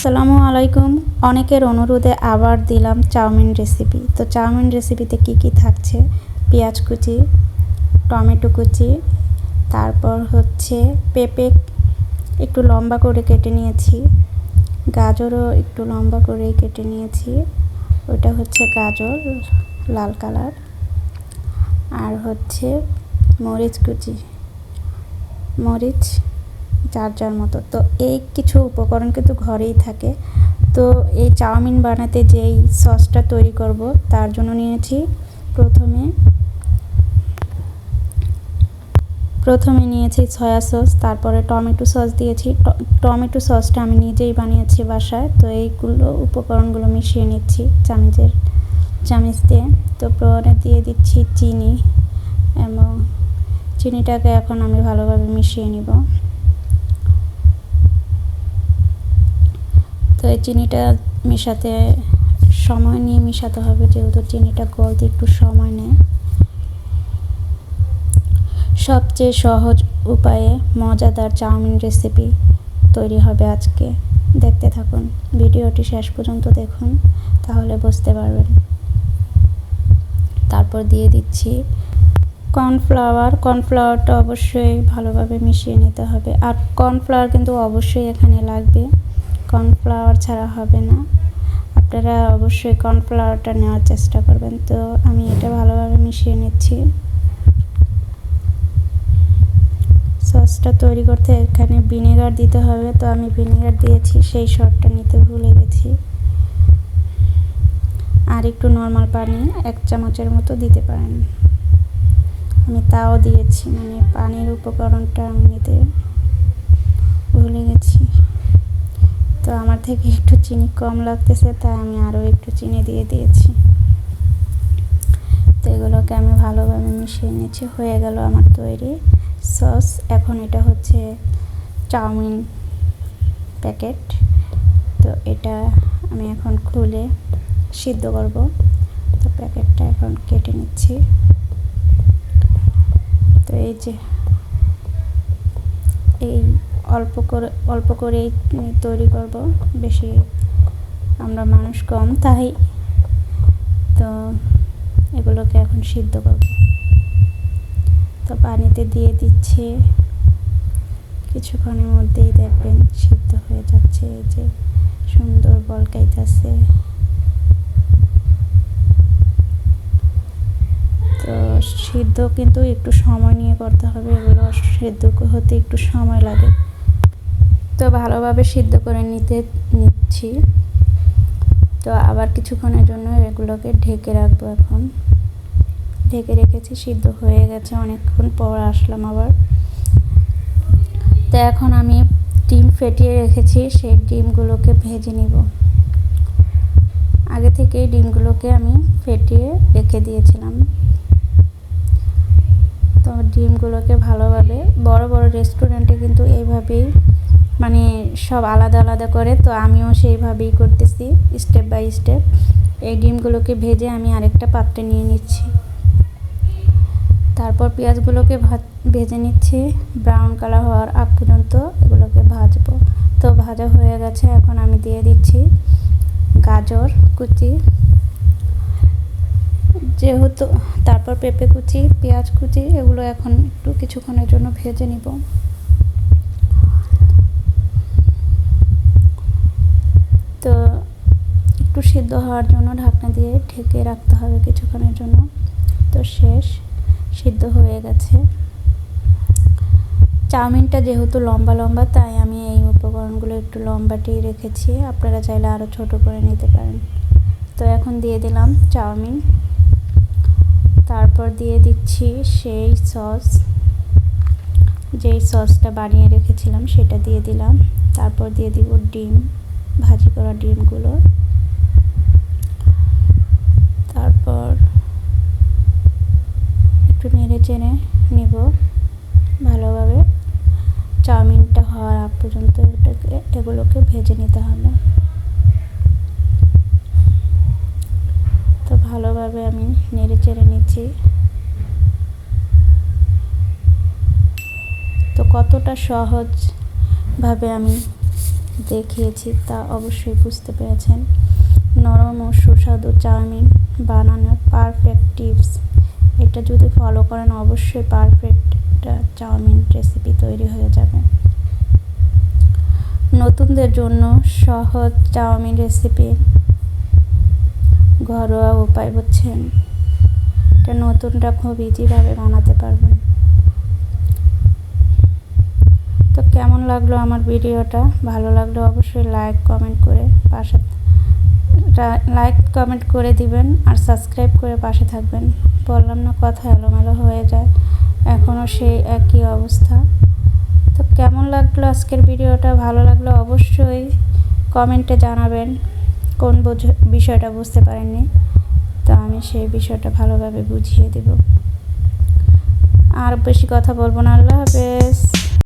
আসসালামু আলাইকুম। অনেকের অনুরোধে আবার দিলাম চাউমিন রেসিপি। তো চাউমিন রেসিপিতে কি থাকছে, পেঁয়াজ কুচি, টমেটো কুচি, তারপর হচ্ছে পেঁপে একটু লম্বা করে কেটে নিয়েছি, গাজরও একটু লম্বা করেই কেটে নিয়েছি, ওটা হচ্ছে গাজর লাল কালার, আর হচ্ছে মরিচ কুচি, মরিচ যার মতো। তো এই কিছু উপকরণ কিন্তু ঘরেই থাকে। তো এই চাউমিন বানাতে যেই সসটা তৈরি করব তার জন্য নিয়েছি প্রথমে নিয়েছি সয়া সস, তারপরে টমেটো সস দিয়েছি। টমেটো সসটা আমি নিজেই বানিয়েছি বাসায়। তো এইগুলো উপকরণগুলো মিশিয়ে নিচ্ছি চামচ দিয়ে। তো পরে দিয়ে দিচ্ছি চিনি, এবং চিনিটাকে এখন আমি ভালোভাবে মিশিয়ে নিব। তো এই চিনিটা মেশাতে সময় নিয়ে মেশাতে হবে, যেহেতু চিনিটা গলতে একটু সময় নেয়। সবচেয়ে সহজ উপায়ে মজাদার চাউমিন রেসিপি তৈরি হবে আজকে। দেখতে থাকুন, ভিডিওটি শেষ পর্যন্ত দেখুন, তাহলে বুঝতে পারবেন। তারপর দিয়ে দিচ্ছি কর্নফ্লাওয়ারটা অবশ্যই ভালোভাবে মিশিয়ে নিতে হবে। আর কর্নফ্লাওয়ার কিন্তু অবশ্যই এখানে লাগবে, কর্নফ্লাওয়ার ছাড়া হবে না। আপনারা অবশ্যই কর্নফ্লাওয়ারটা নেওয়ার চেষ্টা করবেন। তো আমি এটা ভালোভাবে মিশিয়ে নিচ্ছি। সসটা তৈরি করতে এখানে ভিনেগার দিতে হবে, তো আমি ভিনেগার দিয়েছি, সেই শটটা নিতে ভুলে গেছি। আর একটু নর্মাল পানি 1 চামচের মতো দিতে পারেন, আমি তাও দিয়েছি, মানে পানির উপকরণটা আমি নিতে ভুলে গেছি। তো আমার থেকে একটু চিনি কম লাগতেছে, তাই আমি আরও একটু চিনি দিয়ে দিয়েছি। তো এগুলোকে আমি ভালোভাবে মিশিয়ে নিয়েছি। হয়ে গেল আমার তৈরি সস। এখন এটা হচ্ছে চাউমিন প্যাকেট। তো এটা আমি এখন খুলে সিদ্ধ করব। তো প্যাকেটটা এখন কেটে নিচ্ছি। তো এই যে এই অল্প করেই তৈরি করব, বেশি আমরা মানুষ কম, তাই তো এগুলোকে এখন সিদ্ধ করব। তো পানিতে দিয়ে দিচ্ছি, কিছুক্ষণের মধ্যেই দেখবেন সিদ্ধ হয়ে যাচ্ছে। এই যে সুন্দর বলকাইতেছে। তো সিদ্ধ কিন্তু একটু সময় নিয়ে করতে হবে, এগুলো সিদ্ধ হতে একটু সময় লাগে। তো ভালোভাবে সিদ্ধ করে নিচ্ছি। তো আবার কিছুক্ষণের জন্য এগুলোকে ঢেকে রাখবো। এখন ঢেকে রেখেছি, সিদ্ধ হয়ে গেছে। অনেকক্ষণ পর আসলাম আবার। তো এখন আমি ডিম ফেটিয়ে রেখেছি, সেই ডিমগুলোকে ভেজে নিব। আগে থেকেই ডিমগুলোকে আমি ফেটিয়ে রেখে দিয়েছিলাম। তো ডিমগুলোকে ভালোভাবে, বড় রেস্টুরেন্টে কিন্তু এইভাবেই মানে সব আলাদা আলাদা করে, তো আমিও সেইভাবেই করতেছি, স্টেপ বাই স্টেপ। এই ডিমগুলোকে ভেজে আমি আরেকটা পাত্রে নিয়ে নিচ্ছি। তারপর পেঁয়াজগুলোকে ভেজে নিচ্ছি, ব্রাউন কালার হওয়ার আগ পর্যন্ত এগুলোকে ভাজবো। তো ভাজা হয়ে গেছে। এখন আমি দিয়ে দিচ্ছি গাজর কুচি, যেহেতু তারপর পেঁপে কুচি, পেঁয়াজ কুচি, এগুলো এখন একটু কিছুক্ষণের জন্য ভেজে নিব। তো একটু সিদ্ধ হওয়ার জন্য ঢাকনা দিয়ে ঢেকে রাখতে হবে কিছুক্ষণের জন্য। তো সিদ্ধ হয়ে গেছে। চাউমিনটা যেহেতু লম্বা, তাই আমি এই উপকরণগুলো একটু লম্বাটেই রেখেছি, আপনারা চাইলে আরও ছোট করে নিতে পারেন। তো এখন দিয়ে দিলাম চাউমিন, তারপর দিয়ে দিচ্ছি সেই যেই সসটা বানিয়ে রেখেছিলাম সেটা দিয়ে দিলাম। তারপর দিয়ে দিব ডিম, ভাজি করা ডিমগুলো। তারপর একটু নেড়ে চেড়ে নেব ভালোভাবে। চাউমিনটা হওয়ার আগ পর্যন্ত এগুলোকে ভেজে নিতে হবে। তো ভালোভাবে আমি নেড়ে চেড়ে নিচ্ছি। তো কতটা সহজভাবে আমি দেখিয়েছি তা অবশ্যই বুঝতে পেরেছেন। নরম ও সুস্বাদু চাউমিন বানানোর পারফেক্ট টিপস, এটা যদি ফলো করেন অবশ্যই পারফেক্ট একটা চাউমিন রেসিপি তৈরি হয়ে যাবে। নতুনদের জন্য সহজ চাউমিন রেসিপি, ঘরোয়া উপায় বুঝছেন, এটা নতুনটা খুব ইজিভাবে বানাতে পারবেন। তো কেমন লাগলো আমার ভিডিওটা? ভালো লাগলে অবশ্যই লাইক কমেন্ট করে দিবেন আর সাবস্ক্রাইব করে পাশে থাকবেন। বললাম না কথা এলোমেলো হয়ে যায়, এখনও সেই একই অবস্থা। তো কেমন লাগলো আজকের ভিডিওটা? ভালো লাগলে অবশ্যই কমেন্টে জানাবেন কোন বিষয়টা বুঝতে পারেননি, তো আমি সেই বিষয়টা ভালোভাবে বুঝিয়ে দেব। আর বেশি কথা বলবো না, আল্লাহ হাফেজ।